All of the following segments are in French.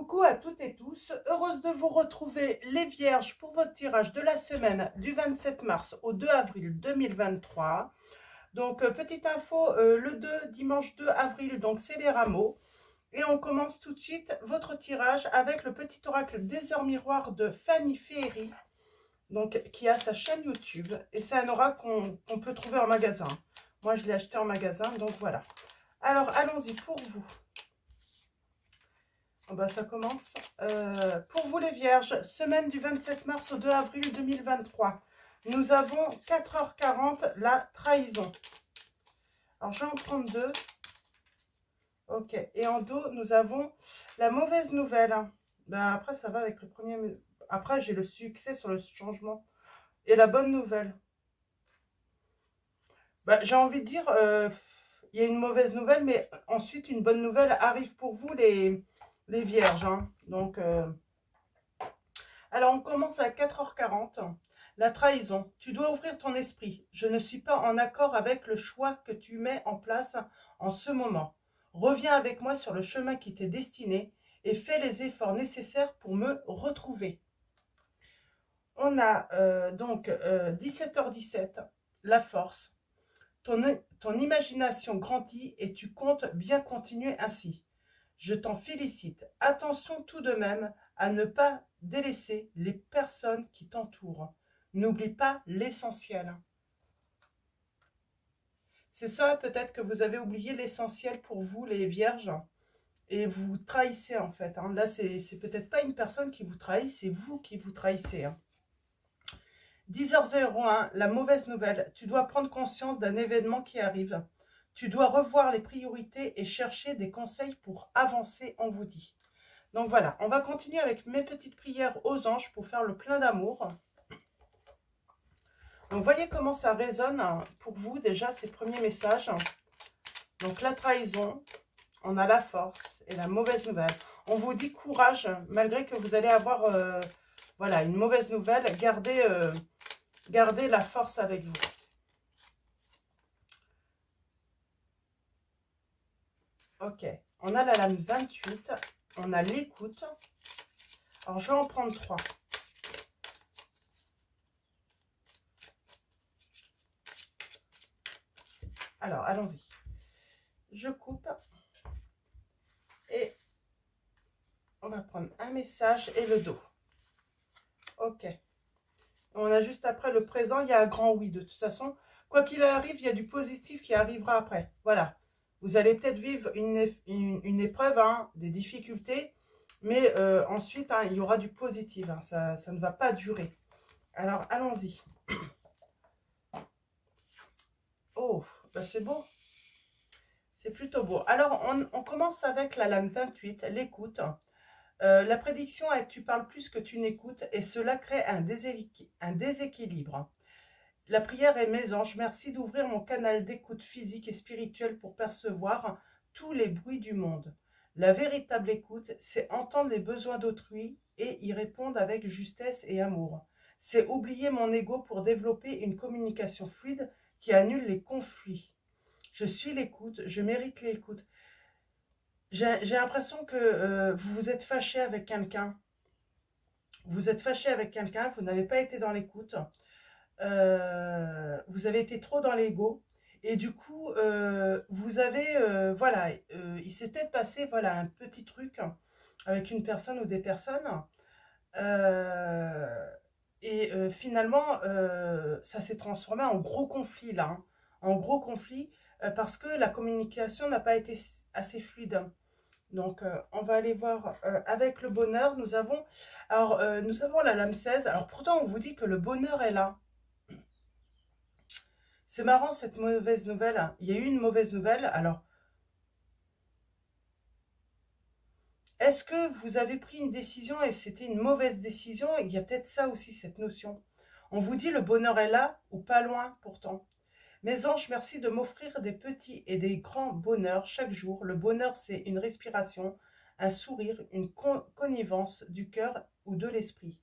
Coucou à toutes et tous, heureuse de vous retrouver les Vierges pour votre tirage de la semaine du 27 mars au 2 avril 2023. Donc petite info, le 2, dimanche 2 avril, donc c'est les rameaux. Et on commence tout de suite votre tirage avec le petit oracle des heures miroirs de Fanny Féerie, donc qui a sa chaîne YouTube. Et c'est un oracle qu'on peut trouver en magasin. Moi je l'ai acheté en magasin, donc voilà. Alors allons-y pour vous. Oh bah, ça commence. Pour vous les Vierges, semaine du 27 mars au 2 avril 2023. Nous avons 4h40, la trahison. Alors je vais en prendre deux. Ok. Et en dos, nous avons la mauvaise nouvelle. Ben, après, ça va avec le premier. Après, j'ai le succès sur le changement. Et la bonne nouvelle. Ben, j'ai envie de dire, il y a une mauvaise nouvelle, mais ensuite, une bonne nouvelle arrive pour vous les Vierges. Donc, alors, on commence à 4h40. La trahison. Tu dois ouvrir ton esprit. Je ne suis pas en accord avec le choix que tu mets en place en ce moment. Reviens avec moi sur le chemin qui t'est destiné et fais les efforts nécessaires pour me retrouver. On a donc 17h17, la force. Ton imagination grandit et tu comptes bien continuer ainsi. Je t'en félicite. Attention tout de même à ne pas délaisser les personnes qui t'entourent. N'oublie pas l'essentiel. C'est ça, peut-être que vous avez oublié l'essentiel pour vous, les Vierges, et vous trahissez en fait. Là, c'est peut-être pas une personne qui vous trahit, c'est vous qui vous trahissez. 10h01, la mauvaise nouvelle. Tu dois prendre conscience d'un événement qui arrive. Tu dois revoir les priorités et chercher des conseils pour avancer, on vous dit. Donc voilà, on va continuer avec mes petites prières aux anges pour faire le plein d'amour. Donc voyez comment ça résonne pour vous déjà ces premiers messages. Donc la trahison, on a la force et la mauvaise nouvelle. On vous dit courage malgré que vous allez avoir voilà, une mauvaise nouvelle. Gardez la force avec vous. Ok, on a la lame 28, on a l'écoute. Alors je vais en prendre 3. Alors allons-y. Je coupe et on va prendre un message et le dos. Ok. On a juste après le présent, il y a un grand oui. De toute façon, quoi qu'il arrive, il y a du positif qui arrivera après. Voilà. Vous allez peut-être vivre une épreuve, des difficultés, mais ensuite, il y aura du positif. Ça ne va pas durer. Alors, allons-y. Oh, bah c'est beau. C'est plutôt beau. Alors, on commence avec la lame 28, l'écoute. La prédiction est tu parles plus que tu n'écoutes et cela crée un déséquilibre. La prière est mes anges, merci d'ouvrir mon canal d'écoute physique et spirituelle pour percevoir tous les bruits du monde. La véritable écoute, c'est entendre les besoins d'autrui et y répondre avec justesse et amour. C'est oublier mon ego pour développer une communication fluide qui annule les conflits. Je suis l'écoute, je mérite l'écoute. J'ai l'impression que vous vous êtes fâché avec quelqu'un. Vous êtes fâché avec quelqu'un, vous n'avez pas été dans l'écoute. Vous avez été trop dans l'ego. Et du coup, vous avez, voilà, il s'est peut-être passé, voilà, un petit truc avec une personne ou des personnes. Finalement, ça s'est transformé en gros conflit, là. En gros conflit, parce que la communication n'a pas été assez fluide. Donc, on va aller voir avec le bonheur. Nous avons la lame 16. Alors, pourtant, on vous dit que le bonheur est là. C'est marrant, cette mauvaise nouvelle. Il y a eu une mauvaise nouvelle. Alors, est-ce que vous avez pris une décision et c'était une mauvaise décision? Il y a peut-être ça aussi, cette notion. On vous dit le bonheur est là ou pas loin pourtant. Mes anges, merci de m'offrir des petits et des grands bonheurs chaque jour. Le bonheur, c'est une respiration, un sourire, une connivence du cœur ou de l'esprit.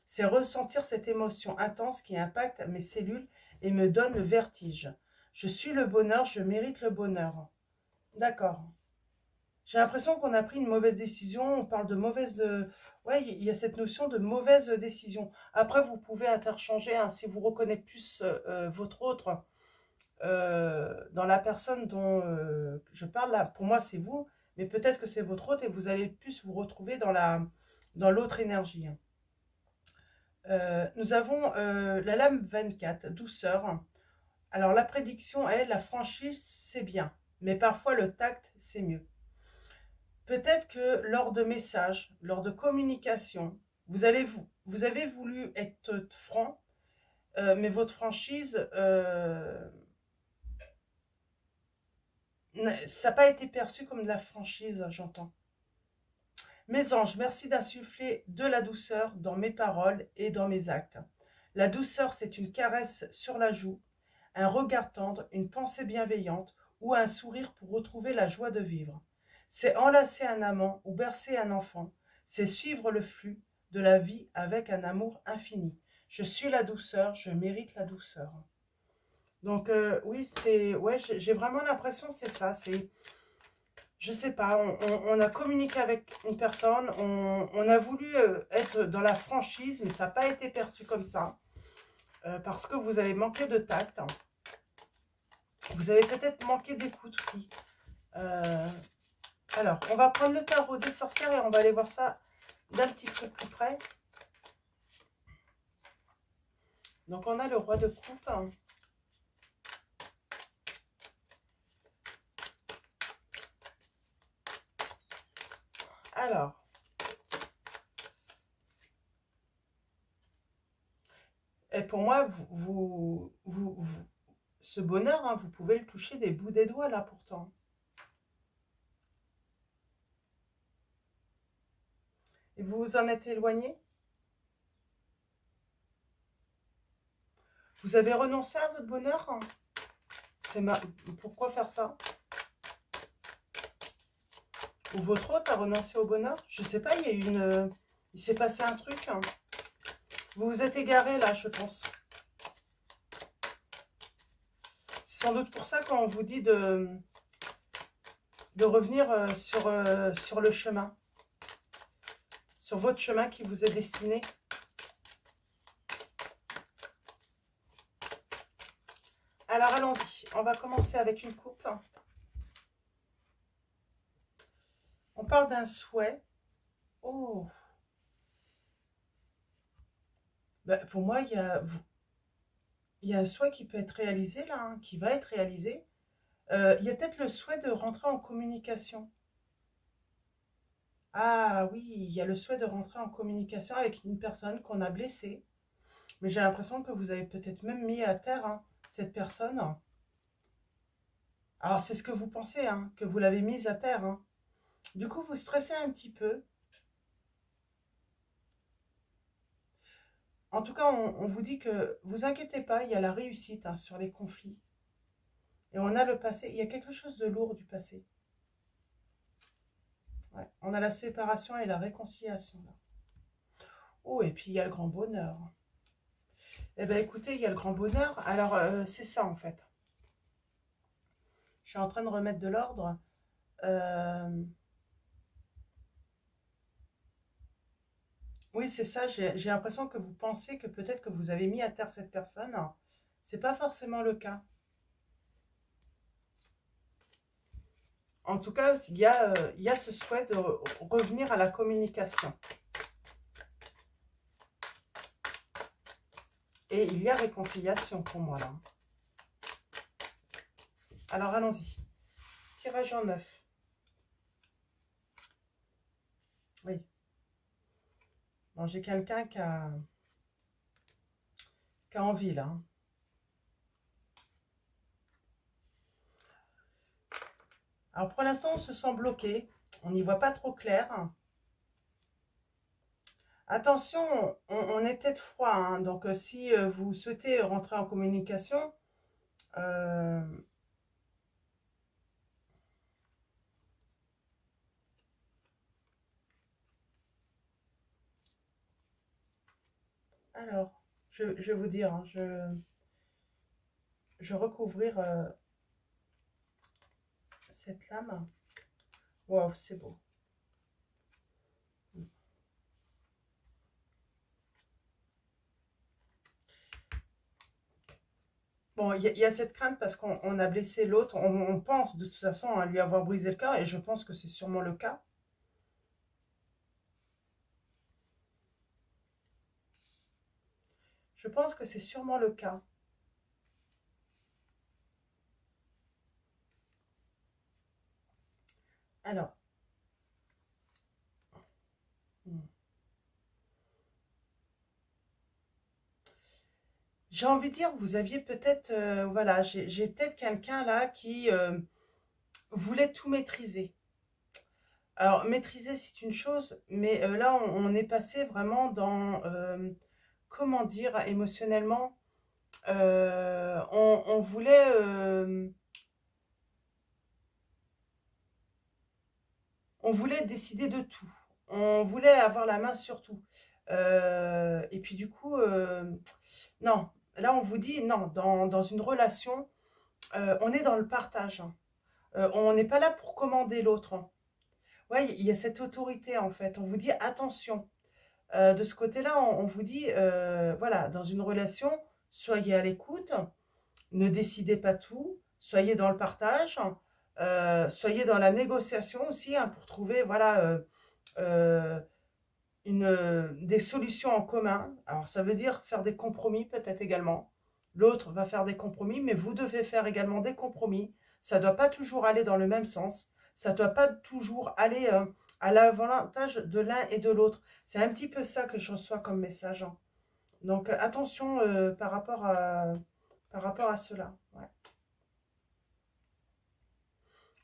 C'est ressentir cette émotion intense qui impacte mes cellules et me donne le vertige. Je suis le bonheur, je mérite le bonheur. D'accord. J'ai l'impression qu'on a pris une mauvaise décision. On parle de mauvaise... Ouais, il y a cette notion de mauvaise décision. Après, vous pouvez interchanger, hein, si vous reconnaissez plus votre autre dans la personne dont je parle là. Pour moi, c'est vous, mais peut-être que c'est votre autre et vous allez plus vous retrouver dans l'autre énergie, hein. Nous avons la lame 24, douceur. Alors, la prédiction est la franchise, c'est bien, mais parfois le tact, c'est mieux. Peut-être que lors de messages, lors de communication, vous avez voulu être franc, mais votre franchise, ça n'a pas été perçu comme de la franchise, j'entends. Mes anges, merci d'insuffler de la douceur dans mes paroles et dans mes actes. La douceur, c'est une caresse sur la joue, un regard tendre, une pensée bienveillante ou un sourire pour retrouver la joie de vivre. C'est enlacer un amant ou bercer un enfant, c'est suivre le flux de la vie avec un amour infini. Je suis la douceur, je mérite la douceur. Donc oui, ouais, j'ai vraiment l'impression c'est ça, c'est... Je sais pas, on a communiqué avec une personne, on a voulu être dans la franchise, mais ça n'a pas été perçu comme ça. Parce que vous avez manqué de tact. Vous avez peut-être manqué d'écoute aussi. Alors, on va prendre le tarot des sorcières et on va aller voir ça d'un petit peu plus près. Donc, on a le roi de coupe. Alors, et pour moi, ce bonheur, hein, vous pouvez le toucher des bouts des doigts là pourtant. Et vous vous en êtes éloigné? Vous avez renoncé à votre bonheur? Pourquoi faire ça? Ou votre hôte a renoncé au bonheur? Je sais pas, il y a eu il s'est passé un truc. Vous vous êtes égaré là, je pense. C'est sans doute pour ça qu'on vous dit de revenir sur le chemin. Sur votre chemin qui vous est destiné. Alors allons-y, on va commencer avec une coupe. On parle d'un souhait. Oh, ben, pour moi, il y a un souhait qui peut être réalisé là, hein, qui va être réalisé. Il y a peut-être le souhait de rentrer en communication. Ah oui, il y a le souhait de rentrer en communication avec une personne qu'on a blessée. Mais j'ai l'impression que vous avez peut-être même mis à terre, hein, cette personne. Alors c'est ce que vous pensez, hein, que vous l'avez mise à terre, hein. Du coup, vous stressez un petit peu. En tout cas, on vous dit que vous inquiétez pas, il y a la réussite, hein, sur les conflits. Et on a le passé, il y a quelque chose de lourd du passé. Ouais, on a la séparation et la réconciliation là. Oh, et puis il y a le grand bonheur. Eh bien écoutez, il y a le grand bonheur. Alors c'est ça en fait. Je suis en train de remettre de l'ordre. Oui, c'est ça. J'ai l'impression que vous pensez que peut-être que vous avez mis à terre cette personne. C'est pas forcément le cas. En tout cas, il y a ce souhait de revenir à la communication. Et il y a réconciliation pour moi là. Alors allons-y. Tirage en 9. Oui. Bon, j'ai quelqu'un qui a envie là, hein. Alors pour l'instant, on se sent bloqué. On n'y voit pas trop clair. Attention, on est tête froid, hein. Donc si vous souhaitez rentrer en communication, alors, je vais vous dire, hein, je vais recouvrir cette lame. Waouh, c'est beau. Bon, il y a cette crainte parce qu'on a blessé l'autre. On pense de toute façon à lui avoir brisé le cœur et je pense que c'est sûrement le cas. Je pense que c'est sûrement le cas. Alors, hmm. J'ai envie de dire, vous aviez peut-être, voilà, j'ai peut-être quelqu'un là qui voulait tout maîtriser. Alors, maîtriser, c'est une chose, mais là, on est passé vraiment dans, comment dire, émotionnellement, on voulait, on voulait décider de tout. On voulait avoir la main sur tout. Et puis du coup, non, là, on vous dit, non, dans une relation, on est dans le partage, hein. On n'est pas là pour commander l'autre, hein. Ouais, il y a cette autorité en fait. On vous dit attention. De ce côté-là, on vous dit, voilà, dans une relation, soyez à l'écoute, ne décidez pas tout, soyez dans le partage, soyez dans la négociation aussi, hein, pour trouver, voilà, euh, des solutions en commun. Alors, ça veut dire faire des compromis peut-être également. L'autre va faire des compromis, mais vous devez faire également des compromis. Ça ne doit pas toujours aller dans le même sens. Ça ne doit pas toujours aller à l'avantage de l'un et de l'autre. C'est un petit peu ça que je reçois comme message, hein. Donc, attention par rapport à cela. Ouais.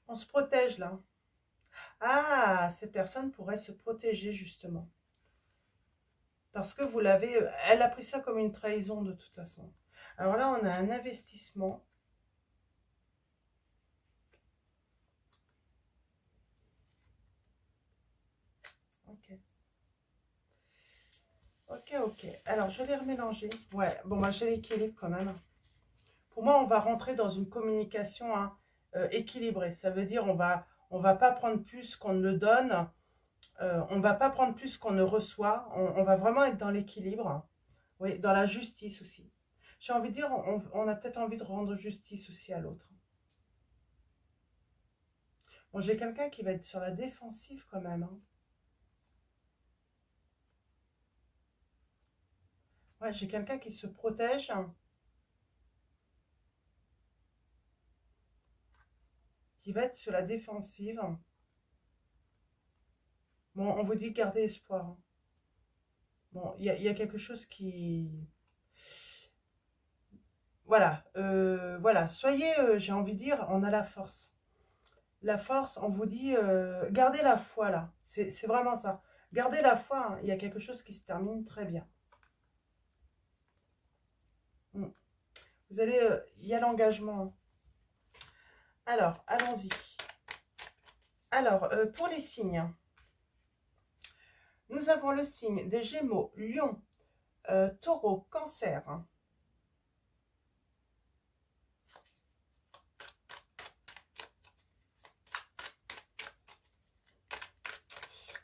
On se protège là. Ah, cette personne pourrait se protéger justement. Parce que vous l'avez, elle a pris ça comme une trahison de toute façon. Alors là, on a un investissement. Ok. Ok, ok. Alors, je l'ai remélangé. Ouais, bon, bah, j'ai l'équilibre quand même. Pour moi, on va rentrer dans une communication, hein, équilibrée. Ça veut dire on va pas prendre plus qu'on ne donne. On va pas prendre plus qu'on ne reçoit. On va vraiment être dans l'équilibre. Oui, dans la justice aussi. J'ai envie de dire, on a peut-être envie de rendre justice aussi à l'autre. Bon, j'ai quelqu'un qui va être sur la défensive quand même, hein. Ouais, j'ai quelqu'un qui se protège, hein, qui va être sur la défensive. Bon, on vous dit garder espoir, hein. Bon, il y a quelque chose qui... Voilà, voilà. Soyez, j'ai envie de dire, on a la force. La force, on vous dit, gardez la foi là. C'est vraiment ça. Gardez la foi, hein. Il y a quelque chose qui se termine très bien. Mm. Vous allez, il y a l'engagement, hein. Alors, allons-y. Alors, pour les signes, nous avons le signe des Gémeaux, Lion, Taureau, Cancer.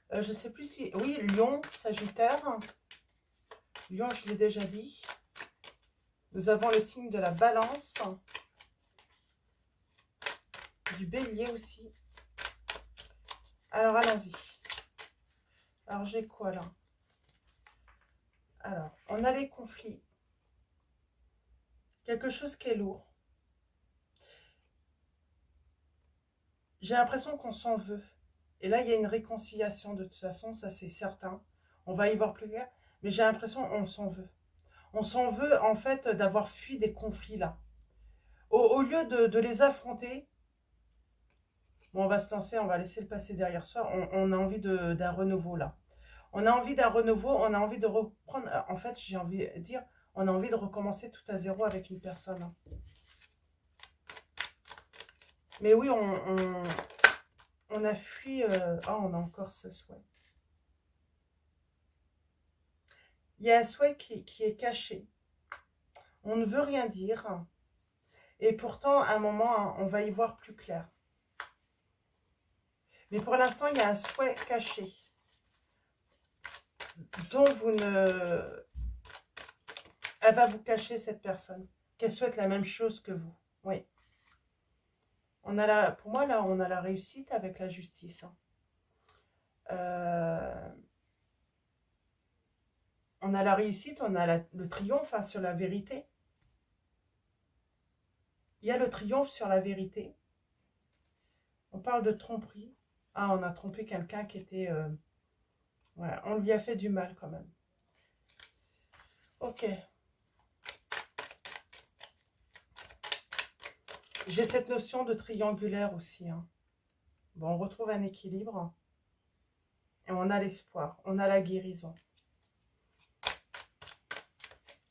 Je ne sais plus si... Oui, Lion, Sagittaire. Lion, je l'ai déjà dit. Nous avons le signe de la Balance. Du Bélier aussi. Alors, allons-y. Alors, j'ai quoi là? Alors, on a les conflits. Quelque chose qui est lourd. J'ai l'impression qu'on s'en veut. Et là, il y a une réconciliation de toute façon, ça c'est certain. On va y voir plus clair. Mais j'ai l'impression qu'on s'en veut. On s'en veut en fait d'avoir fui des conflits là. Au lieu de les affronter, bon, on va se lancer, on va laisser le passé derrière soi. On a envie d'un renouveau là. On a envie d'un renouveau, on a envie de reprendre. En fait, j'ai envie de dire, on a envie de recommencer tout à zéro avec une personne, hein. Mais oui, on a fui. Oh, on a encore ce souhait. Il y a un souhait qui est caché. On ne veut rien dire. Et pourtant, à un moment, hein, on va y voir plus clair. Mais pour l'instant, il y a un souhait caché dont vous ne... Elle va vous cacher, cette personne, qu'elle souhaite la même chose que vous. Oui. On a la... Pour moi, là, on a la réussite avec la justice. Hein. On a la réussite, on a le triomphe hein, sur la vérité. Il y a le triomphe sur la vérité. On parle de tromperie. Ah, on a trompé quelqu'un qui était... ouais, on lui a fait du mal quand même. Ok. J'ai cette notion de triangulaire aussi. Hein. Bon, on retrouve un équilibre. Et on a l'espoir. On a la guérison.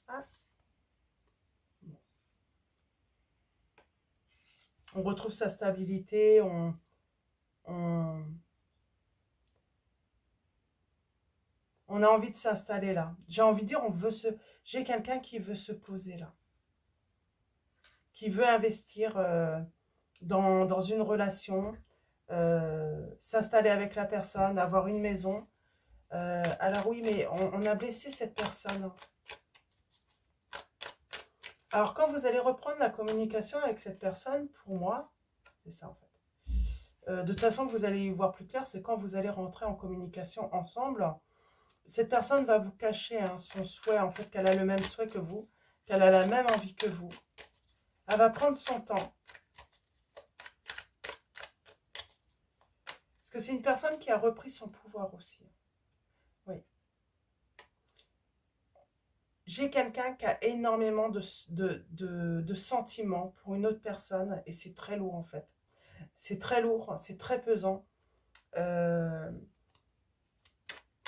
Ah. Bon. On retrouve sa stabilité. On a envie de s'installer là. J'ai envie de dire, j'ai quelqu'un qui veut se poser là. Qui veut investir dans une relation, s'installer avec la personne, avoir une maison. Alors oui, mais on a blessé cette personne. Alors quand vous allez reprendre la communication avec cette personne, pour moi, c'est ça en fait. De toute façon, vous allez y voir plus clair, c'est quand vous allez rentrer en communication ensemble. Cette personne va vous cacher hein, son souhait, en fait, qu'elle a le même souhait que vous, qu'elle a la même envie que vous. Elle va prendre son temps. Parce que c'est une personne qui a repris son pouvoir aussi. Oui. J'ai quelqu'un qui a énormément de sentiments pour une autre personne et c'est très lourd en fait. C'est très lourd, c'est très pesant.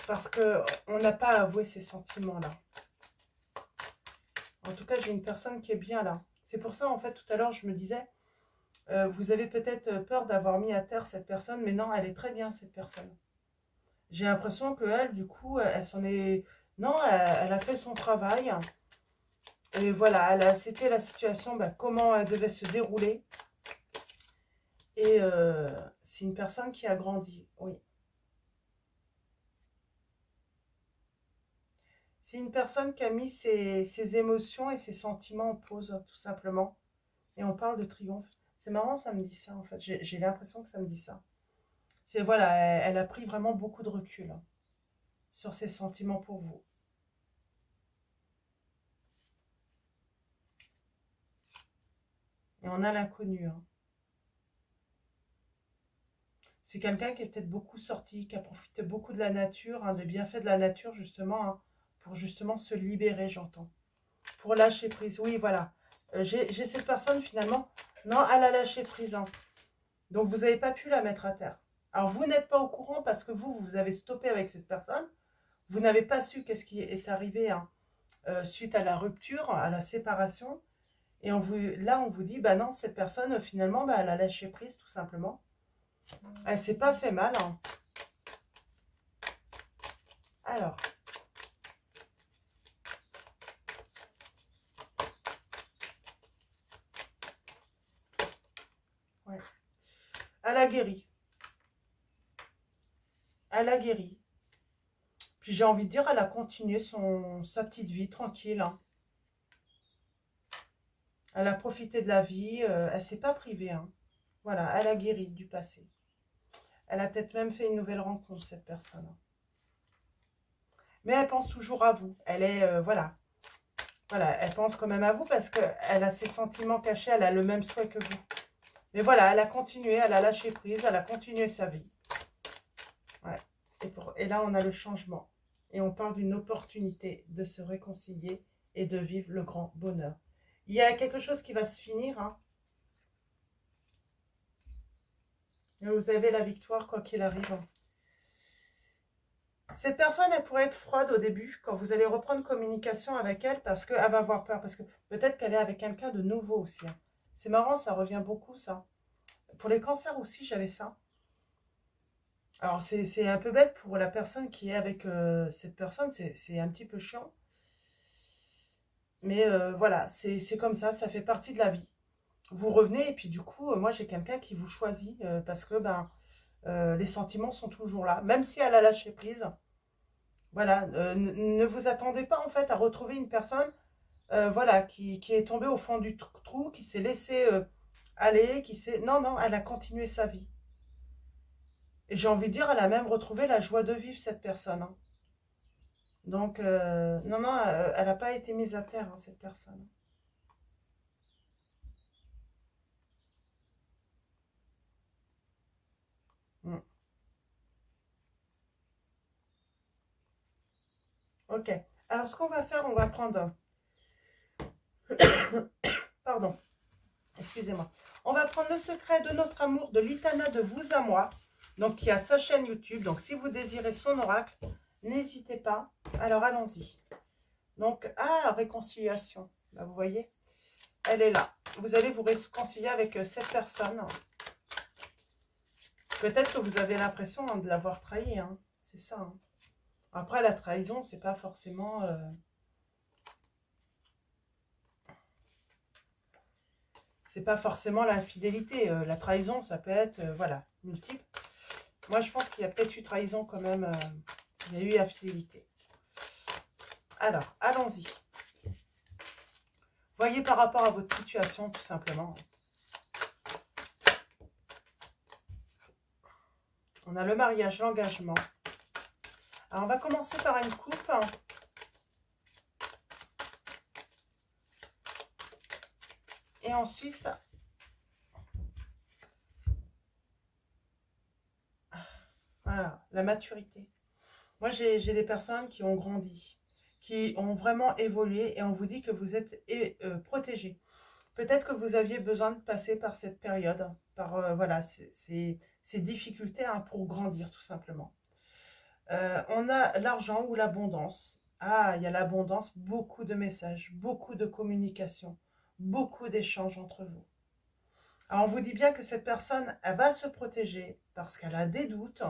Parce qu'on n'a pas à avouer ces sentiments-là. En tout cas, j'ai une personne qui est bien là. C'est pour ça, en fait, tout à l'heure, je me disais, vous avez peut-être peur d'avoir mis à terre cette personne, mais non, elle est très bien, cette personne. J'ai l'impression qu'elle, du coup, elle s'en est... Non, elle a fait son travail. Et voilà, elle a accepté la situation, ben, comment elle devait se dérouler. Et c'est une personne qui a grandi, oui. C'est une personne qui a mis ses émotions et ses sentiments en pause, tout simplement. Et on parle de triomphe. C'est marrant, ça me dit ça, en fait. J'ai l'impression que ça me dit ça. C'est, voilà, elle a pris vraiment beaucoup de recul hein, sur ses sentiments pour vous. Et on a l'inconnu. Hein. C'est quelqu'un qui est peut-être beaucoup sorti, qui a profité beaucoup de la nature, hein, des bienfaits de la nature, justement, hein, pour justement se libérer, j'entends. Pour lâcher prise. Oui, voilà. J'ai cette personne, finalement, non, elle a lâché prise. Hein. Donc, vous n'avez pas pu la mettre à terre. Alors, vous n'êtes pas au courant parce que vous avez stoppé avec cette personne. Vous n'avez pas su qu'est-ce qui est arrivé hein, suite à la rupture, à la séparation. Et là, on vous dit, bah non, cette personne, finalement, bah, elle a lâché prise, tout simplement. Elle s'est pas fait mal. Hein. Alors. Ouais. Elle a guéri. Elle a guéri. Puis j'ai envie de dire, elle a continué sa petite vie tranquille. Hein. Elle a profité de la vie. Elle ne s'est pas privée. Hein. Voilà, elle a guéri du passé. Elle a peut-être même fait une nouvelle rencontre, cette personne. Mais elle pense toujours à vous. Elle est, voilà. Voilà, elle pense quand même à vous parce qu'elle a ses sentiments cachés. Elle a le même souhait que vous. Mais voilà, elle a continué, elle a lâché prise. Elle a continué sa vie. Ouais. Et là, on a le changement. Et on parle d'une opportunité de se réconcilier et de vivre le grand bonheur. Il y a quelque chose qui va se finir. Hein. Vous avez la victoire, quoi qu'il arrive. Cette personne, elle pourrait être froide au début, quand vous allez reprendre communication avec elle, parce qu'elle va avoir peur. Parce que peut-être qu'elle est avec quelqu'un de nouveau aussi. Hein. C'est marrant, ça revient beaucoup, ça. Pour les cancers aussi, j'avais ça. Alors, c'est un peu bête pour la personne qui est avec cette personne. C'est un petit peu chiant. Mais voilà, c'est comme ça fait partie de la vie. Vous revenez et puis du coup, moi j'ai quelqu'un qui vous choisit parce que ben Les sentiments sont toujours là, même si elle a lâché prise. Voilà, ne vous attendez pas en fait à retrouver une personne voilà, qui est tombée au fond du trou, qui s'est laissé aller, qui s'est... Non, non, elle a continué sa vie. Et j'ai envie de dire, elle a même retrouvé la joie de vivre, cette personne, hein. Donc, non, non, elle n'a pas été mise à terre, hein, cette personne. Mm. Ok. Alors, ce qu'on va faire, on va prendre... Pardon, excusez-moi. On va prendre le secret de notre amour de l'Itana de vous à moi. Donc, qui a sa chaîne YouTube. Donc, si vous désirez son oracle, n'hésitez pas. Alors, allons-y. Donc, ah, réconciliation. Là, vous voyez, elle est là. Vous allez vous réconcilier avec cette personne. Peut-être que vous avez l'impression de l'avoir trahi, hein. C'est ça, hein. Après, la trahison, c'est pas forcément... c'est pas forcément l'infidélité. La trahison, ça peut être, voilà, multiple. Moi, je pense qu'il y a peut-être eu trahison quand même. Il y a eu infidélité. Alors, allons-y. Voyez par rapport à votre situation, tout simplement. On a le mariage, l'engagement. Alors, on va commencer par une coupe. Et ensuite, voilà, la maturité. Moi, j'ai des personnes qui ont grandi, qui ont vraiment évolué et on vous dit que vous êtes protégés. Peut-être que vous aviez besoin de passer par cette période, par voilà, ces difficultés hein, pour grandir tout simplement. On a l'argent ou l'abondance. Ah, il y a l'abondance, beaucoup de messages, beaucoup de communication, beaucoup d'échanges entre vous. Alors, on vous dit bien que cette personne, elle va se protéger parce qu'elle a des doutes.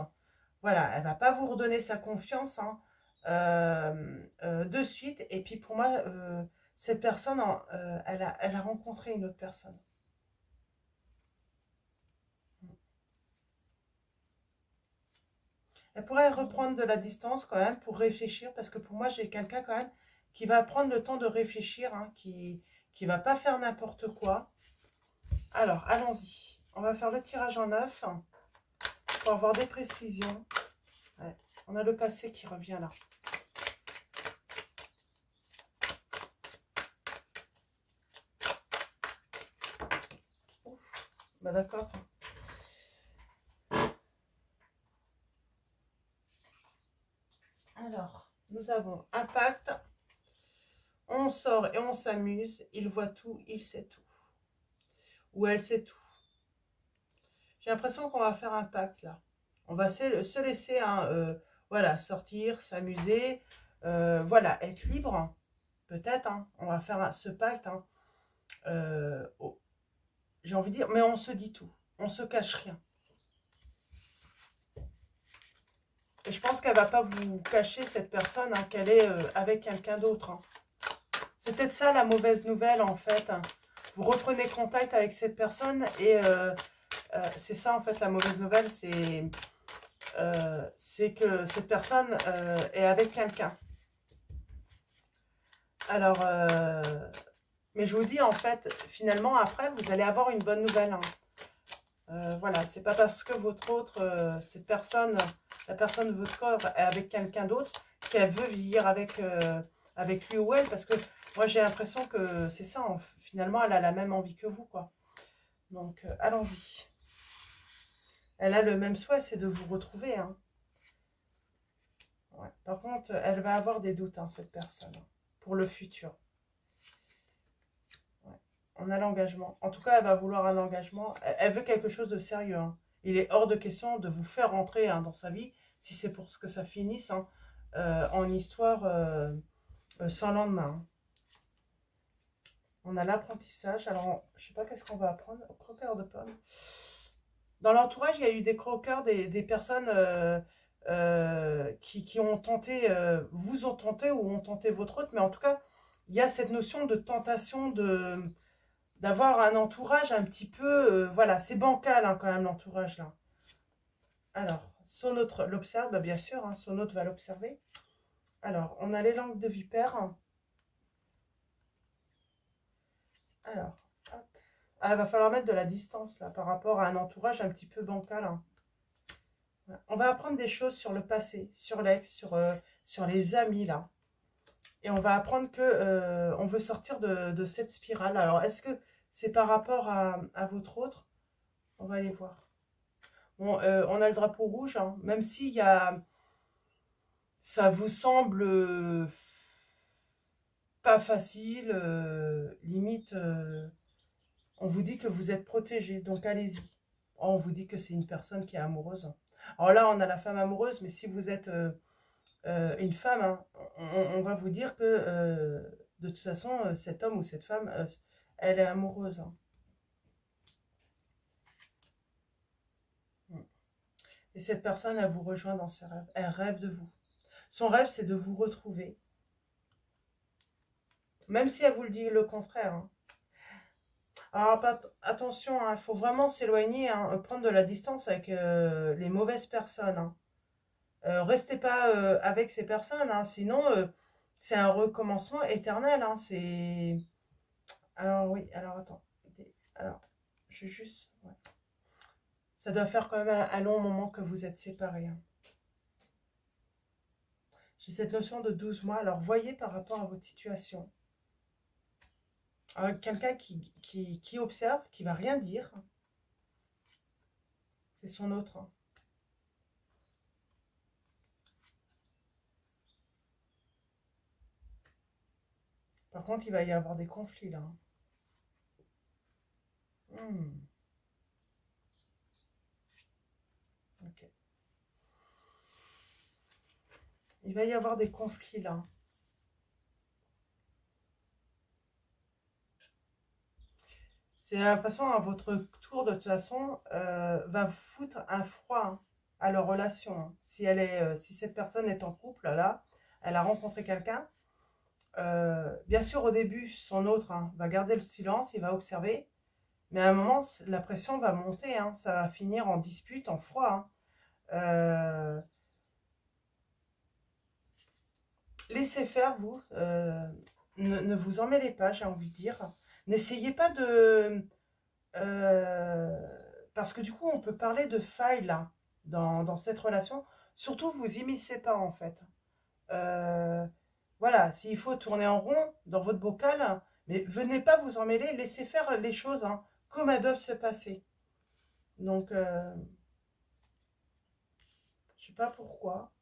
Voilà, elle ne va pas vous redonner sa confiance hein, de suite. Et puis, pour moi, cette personne, elle a rencontré une autre personne. Elle pourrait reprendre de la distance quand même pour réfléchir. Parce que pour moi, j'ai quelqu'un quand même qui va prendre le temps de réfléchir, hein, qui ne va pas faire n'importe quoi. Alors, allons-y. On va faire le tirage en neuf pour avoir des précisions. Ouais. On a le passé qui revient là. Bah d'accord. Alors, nous avons un pacte. On sort et on s'amuse. Il voit tout, il sait tout. Ou elle sait tout. J'ai l'impression qu'on va faire un pacte là. On va se laisser hein, voilà, sortir, s'amuser. Voilà, être libre. Peut-être. Hein, on va faire ce pacte. Hein, oh, j'ai envie de dire, mais on se dit tout. On se cache rien. Et je pense qu'elle ne va pas vous cacher cette personne, hein, qu'elle est avec quelqu'un d'autre. Hein. C'est peut-être ça la mauvaise nouvelle en fait. Hein. Vous reprenez contact avec cette personne et c'est ça en fait la mauvaise nouvelle. C'est que cette personne est avec quelqu'un. Alors, mais je vous dis en fait, finalement après vous allez avoir une bonne nouvelle. Hein. Voilà, c'est pas parce que cette personne, la personne de votre corps est avec quelqu'un d'autre qu'elle veut vivre avec lui ou elle, parce que moi j'ai l'impression que c'est ça, finalement elle a la même envie que vous, quoi. Donc allons-y. Elle a le même souhait, c'est de vous retrouver, hein. Ouais. Par contre, elle va avoir des doutes, hein, cette personne, hein, pour le futur. On a l'engagement. En tout cas, elle va vouloir un engagement. Elle veut quelque chose de sérieux. Hein. Il est hors de question de vous faire rentrer hein, dans sa vie, si c'est pour que ça finisse hein, en histoire sans lendemain. Hein. On a l'apprentissage. Alors, je ne sais pas qu'est-ce qu'on va apprendre. Croqueur de pommes. Dans l'entourage, il y a eu des croqueurs, des personnes qui ont tenté, vous ont tenté ou ont tenté votre autre. Mais en tout cas, il y a cette notion de tentation d'avoir un entourage un petit peu, voilà, c'est bancal hein, quand même l'entourage là. Alors, son hôte l'observe, bah, bien sûr, hein, son hôte va l'observer. Alors, on a les langues de vipère. Alors, hop. Ah, il va falloir mettre de la distance, là, par rapport à un entourage un petit peu bancal, hein. On va apprendre des choses sur le passé, sur l'ex, sur les amis, là. Et on va apprendre que on veut sortir de cette spirale. Alors, est-ce que c'est par rapport à votre autre? On va aller voir. Bon, on a le drapeau rouge, hein, même s'il y a... Ça vous semble pas facile, limite, on vous dit que vous êtes protégé, donc allez-y. Oh, on vous dit que c'est une personne qui est amoureuse. Alors là, on a la femme amoureuse, mais si vous êtes une femme, hein, on va vous dire que de toute façon, cet homme ou cette femme, elle est amoureuse, hein. Et cette personne, elle vous rejoint dans ses rêves. Elle rêve de vous. Son rêve, c'est de vous retrouver. Même si elle vous le dit le contraire, hein. Alors attention, il faut vraiment s'éloigner, hein, prendre de la distance avec les mauvaises personnes, hein. Restez pas avec ces personnes, hein, sinon c'est un recommencement éternel, hein, c'est... Alors oui, alors attends. Alors, je juste... ouais. Ça doit faire quand même un long moment que vous êtes séparés, hein. J'ai cette notion de 12 mois, alors voyez par rapport à votre situation. Quelqu'un qui observe, qui va rien dire, c'est son autre, hein. Par contre, il va y avoir des conflits là, hein. Ok. Il va y avoir des conflits là. C'est l'impression à votre tour de toute façon va foutre un froid, hein, à leur relation, hein. Si elle est, si cette personne est en couple là, elle a rencontré quelqu'un. Bien sûr au début son autre, hein, va garder le silence, il va observer, mais à un moment la pression va monter, hein, ça va finir en dispute, en froid, hein. Laissez faire vous, ne vous emmêlez pas, j'ai envie de dire. N'essayez pas de... parce que du coup, on peut parler de faille là, dans cette relation. Surtout, vous immiscez pas en fait. Voilà, s'il faut tourner en rond dans votre bocal, mais venez pas vous emmêler, laissez faire les choses, hein, comme elles doivent se passer. Donc, je sais pas pourquoi.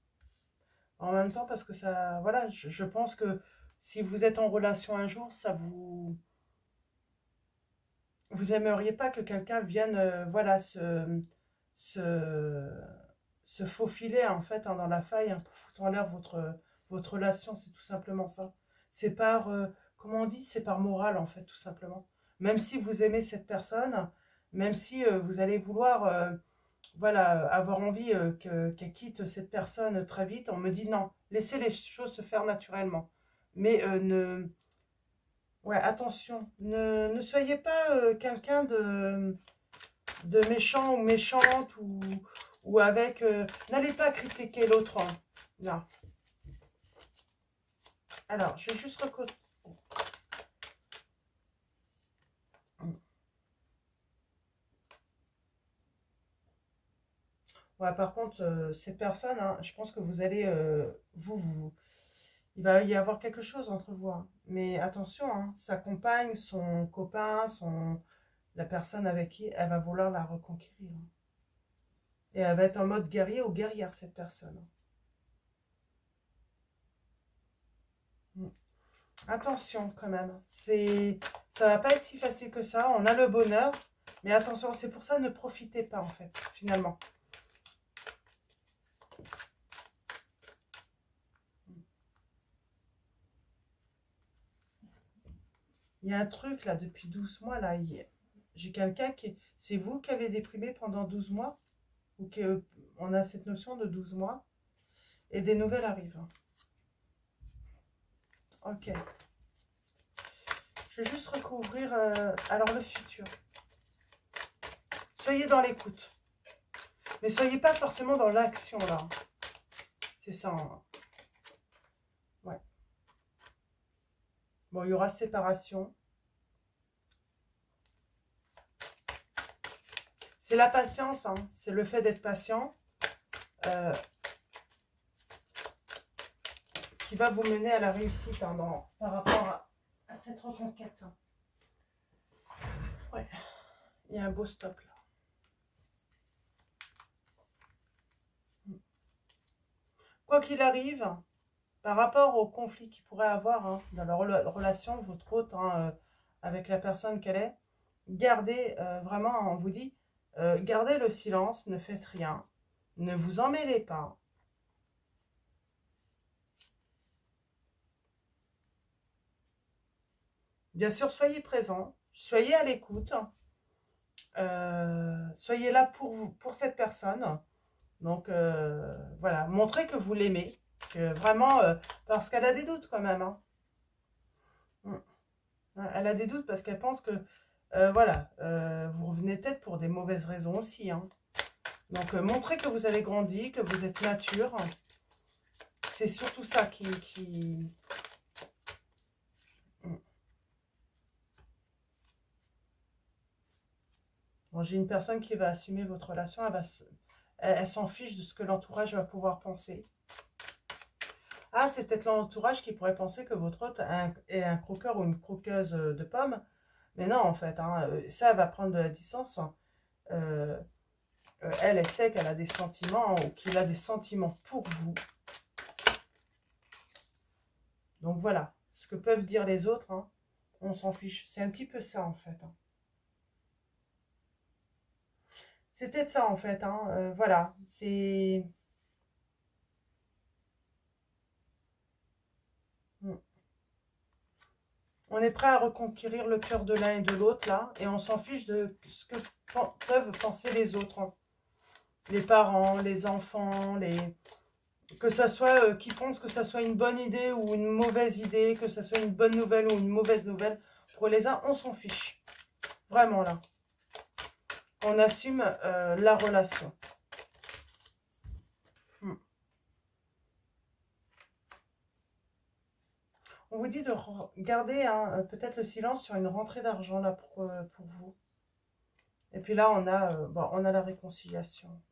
En même temps, parce que ça... Voilà, je pense que si vous êtes en relation un jour, ça vous... Vous aimeriez pas que quelqu'un vienne, voilà, se, se faufiler, en fait, hein, dans la faille, hein, pour foutre en l'air votre relation, c'est tout simplement ça. C'est par, comment on dit, c'est par morale, en fait, tout simplement. Même si vous aimez cette personne, même si vous allez vouloir, voilà, avoir envie qu'elle quitte cette personne très vite, on me dit non, laissez les choses se faire naturellement. Mais ouais, attention, ne soyez pas quelqu'un de méchant ou méchante ou avec... n'allez pas critiquer l'autre, hein. Non. Alors, je vais juste recoder. Ouais, par contre, cette personne, hein, je pense que vous allez... il va y avoir quelque chose entre vous, hein. Mais attention, hein, sa compagne, son copain, la personne avec qui elle va vouloir la reconquérir, hein. Et elle va être en mode guerrier ou guerrière, cette personne. Attention quand même, ça va pas être si facile que ça. On a le bonheur, mais attention, c'est pour ça ne profitez pas en fait, finalement. Il y a un truc là depuis 12 mois là. J'ai quelqu'un qui... C'est vous qui avez déprimé pendant 12 mois? Ou que on a cette notion de 12 mois? Et des nouvelles arrivent. Ok. Je vais juste recouvrir... alors le futur. Soyez dans l'écoute. Mais soyez pas forcément dans l'action, là. C'est ça, hein. Ouais. Bon, il y aura séparation. C'est la patience, hein. C'est le fait d'être patient qui va vous mener à la réussite hein, par rapport à cette reconquête. Hein. Ouais, il y a un beau stop là. Quoi qu'il arrive, par rapport au conflit qu'il pourrait avoir hein, dans la relation, votre hôte, hein, avec la personne qu'elle est, gardez, vraiment, on vous dit, gardez le silence, ne faites rien, ne vous en mêlez pas. Bien sûr, soyez présent, soyez à l'écoute, soyez là pour cette personne. Donc, voilà, montrez que vous l'aimez, que vraiment, parce qu'elle a des doutes quand même. Hein. Elle a des doutes parce qu'elle pense que, voilà, vous revenez peut-être pour des mauvaises raisons aussi. Hein. Donc, montrez que vous avez grandi, que vous êtes mature. C'est surtout ça qui... Bon, j'ai une personne qui va assumer votre relation, elle s'en fiche de ce que l'entourage va pouvoir penser. Ah, c'est peut-être l'entourage qui pourrait penser que votre hôte est un croqueur ou une croqueuse de pommes. Mais non, en fait, hein, ça, elle va prendre de la distance. Elle sait qu'elle a des sentiments ou qu'il a des sentiments pour vous. Donc voilà, ce que peuvent dire les autres, hein, on s'en fiche. C'est un petit peu ça, en fait. Hein. C'est peut-être ça, en fait. Hein, voilà, c'est... On est prêt à reconquérir le cœur de l'un et de l'autre, là, et on s'en fiche de ce que peuvent penser les autres. Hein. Les parents, les enfants, que ça soit, qui pensent que ça soit une bonne idée ou une mauvaise idée, que ça soit une bonne nouvelle ou une mauvaise nouvelle. Pour les uns, on s'en fiche. Vraiment, là. On assume la relation. On vous dit de garder hein, peut-être le silence sur une rentrée d'argent, là, pour vous. Et puis là, on a la réconciliation.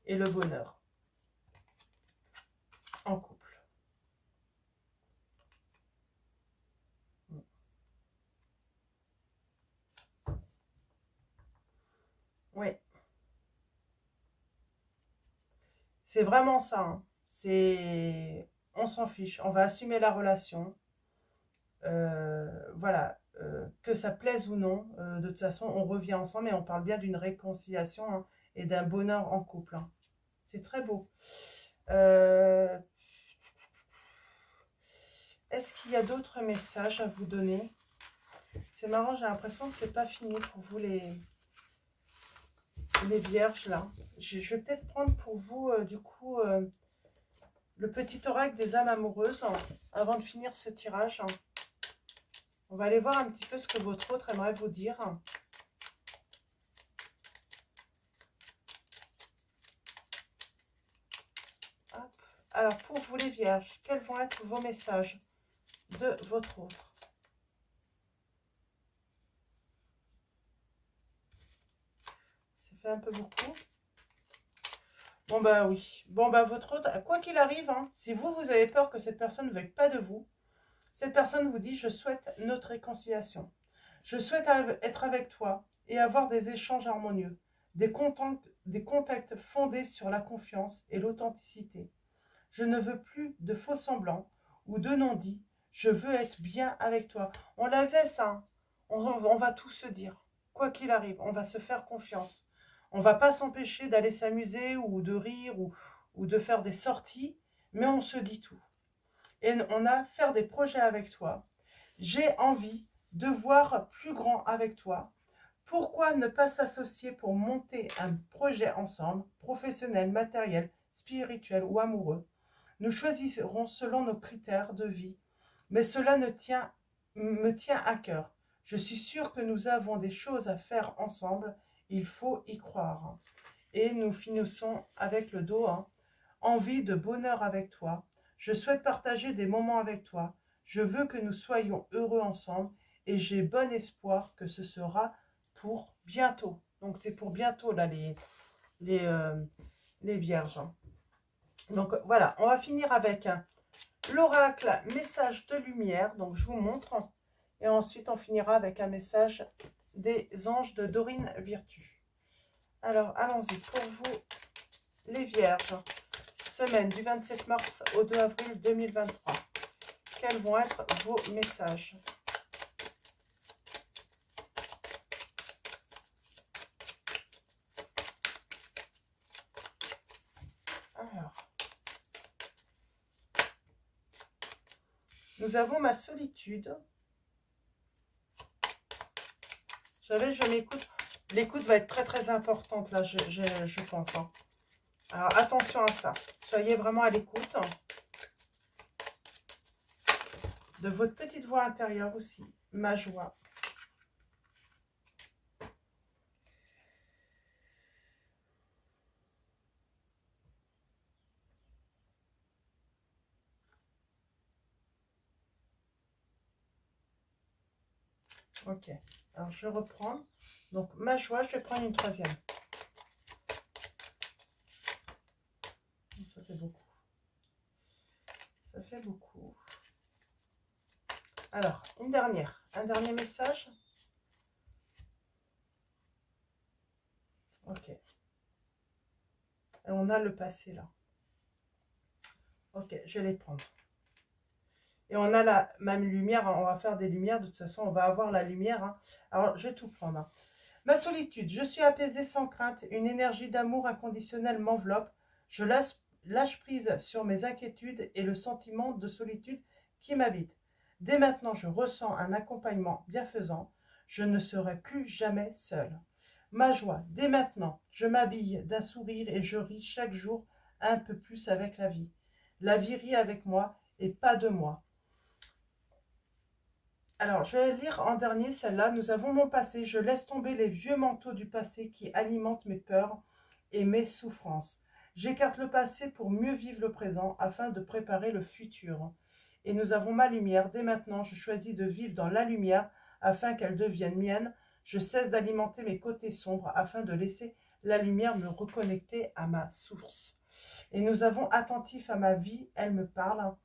Et le bonheur. En couple. Oui. C'est vraiment ça. Hein. C'est... On s'en fiche. On va assumer la relation. Voilà. Que ça plaise ou non. De toute façon, on revient ensemble et on parle bien d'une réconciliation hein, et d'un bonheur en couple. Hein. C'est très beau. Est-ce qu'il y a d'autres messages à vous donner? C'est marrant, j'ai l'impression que c'est pas fini pour vous les vierges là. Je vais peut-être prendre pour vous du coup le petit oracle des âmes amoureuses hein, avant de finir ce tirage. Hein. On va aller voir un petit peu ce que votre autre aimerait vous dire. Hop. Alors pour vous les vierges, quels vont être vos messages de votre autre? Ça fait un peu beaucoup. Bon bah oui. Bon bah votre autre, quoi qu'il arrive, hein, si vous avez peur que cette personne ne veuille pas de vous, cette personne vous dit, je souhaite notre réconciliation. Je souhaite être avec toi et avoir des échanges harmonieux, des contacts fondés sur la confiance et l'authenticité. Je ne veux plus de faux semblants ou de non-dits. Je veux être bien avec toi. On l'avait ça. Hein. On va tout se dire. Quoi qu'il arrive, on va se faire confiance. On ne va pas s'empêcher d'aller s'amuser ou de rire ou de faire des sorties, mais on se dit tout. Et on a faire des projets avec toi. J'ai envie de voir plus grand avec toi. Pourquoi ne pas s'associer pour monter un projet ensemble, professionnel, matériel, spirituel ou amoureux? Nous choisirons selon nos critères de vie, mais cela me tient à cœur. Je suis sûre que nous avons des choses à faire ensemble. Il faut y croire. Et nous finissons avec le dos. Envie de bonheur avec toi. Je souhaite partager des moments avec toi. Je veux que nous soyons heureux ensemble et j'ai bon espoir que ce sera pour bientôt. Donc c'est pour bientôt là les vierges. Donc voilà, on va finir avec l'oracle message de lumière. Donc je vous montre. Et ensuite on finira avec un message des anges de Dorine Virtue. Alors allons-y pour vous les vierges. Semaine du 27 mars au 2 avril 2023. Quels vont être vos messages? Alors, nous avons ma solitude. Je m'écoute. L'écoute va être très très importante là, je pense. Alors attention à ça. Soyez vraiment à l'écoute de votre petite voix intérieure aussi. Ma joie. Ok. Alors je reprends. Donc ma joie, je vais prendre une troisième. Ça fait beaucoup. Ça fait beaucoup. Alors, une dernière. Un dernier message. Ok. Et on a le passé là. Ok, je vais les prendre. Et on a la même lumière. On va faire des lumières. De toute façon, on va avoir la lumière. Alors, je vais tout prendre. Ma solitude. Je suis apaisée sans crainte. Une énergie d'amour inconditionnel m'enveloppe. Je lâche prise sur mes inquiétudes et le sentiment de solitude qui m'habite. Dès maintenant, je ressens un accompagnement bienfaisant. Je ne serai plus jamais seule. Ma joie, dès maintenant, je m'habille d'un sourire et je ris chaque jour un peu plus avec la vie. La vie rit avec moi et pas de moi. Alors, je vais lire en dernier celle-là. Nous avons mon passé. Je laisse tomber les vieux manteaux du passé qui alimentent mes peurs et mes souffrances. J'écarte le passé pour mieux vivre le présent afin de préparer le futur. Et nous avons ma lumière. Dès maintenant, je choisis de vivre dans la lumière afin qu'elle devienne mienne. Je cesse d'alimenter mes côtés sombres afin de laisser la lumière me reconnecter à ma source. Et nous avons attentif à ma vie, elle me parle.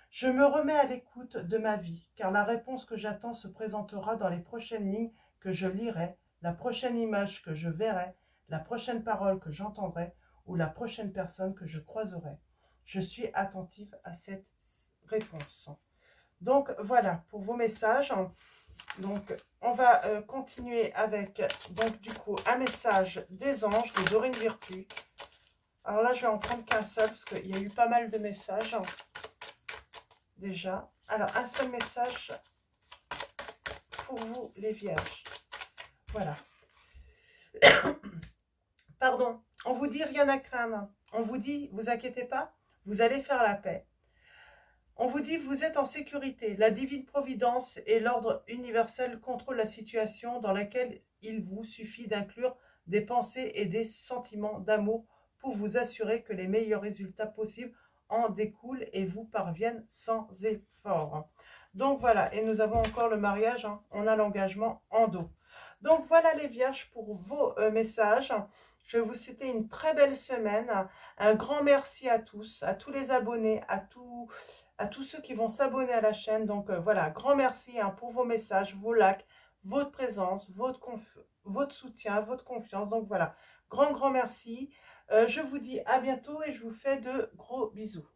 Je me remets à l'écoute de ma vie, car la réponse que j'attends se présentera dans les prochaines lignes que je lirai, la prochaine image que je verrai, la prochaine parole que j'entendrai ou la prochaine personne que je croiserai. Je suis attentive à cette réponse. Donc voilà pour vos messages. Donc on va continuer avec donc du coup un message des anges de Dorine Virtue. Alors là je vais en prendre qu'un seul parce qu'il y a eu pas mal de messages déjà. Alors un seul message pour vous les vierges. Voilà. Pardon, on vous dit rien à craindre. On vous dit, vous inquiétez pas, vous allez faire la paix. On vous dit, vous êtes en sécurité. La divine providence et l'ordre universel contrôlent la situation dans laquelle il vous suffit d'inclure des pensées et des sentiments d'amour pour vous assurer que les meilleurs résultats possibles en découlent et vous parviennent sans effort. Donc voilà, et nous avons encore le mariage, on a l'engagement en dos. Donc voilà les vierges pour vos messages. Je vais vous souhaiter une très belle semaine. Un grand merci à tous les abonnés, à tous ceux qui vont s'abonner à la chaîne. Donc voilà, grand merci pour vos messages, vos likes, votre présence, votre soutien, votre confiance. Donc voilà, grand merci. Je vous dis à bientôt et je vous fais de gros bisous.